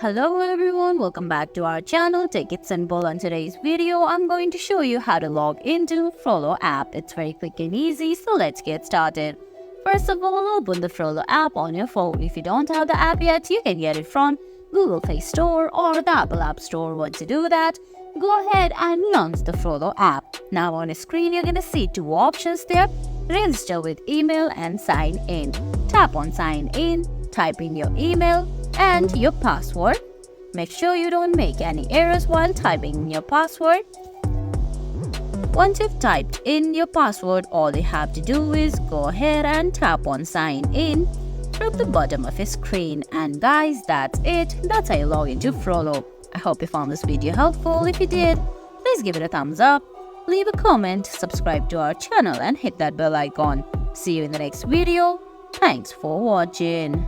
Hello everyone, welcome back to our channel. Take it simple. On today's video, I'm going to show you how to log into Frollo app. It's very quick and easy, so let's get started. First of all, open the Frollo app on your phone. If you don't have the app yet, you can get it from Google Play Store or the Apple App Store. Once you do that, go ahead and launch the Frollo app. Now on the screen, you're going to see two options there: register with email and sign in. Tap on sign in, type in your email and your password. Make sure you don't make any errors while typing in your password. Once you've typed in your password, all you have to do is go ahead and tap on sign in from the bottom of your screen. And guys, that's it. That's how you log into Frollo. I hope you found this video helpful. If you did, please give it a thumbs up, leave a comment, subscribe to our channel and hit that bell icon. See you in the next video. Thanks for watching.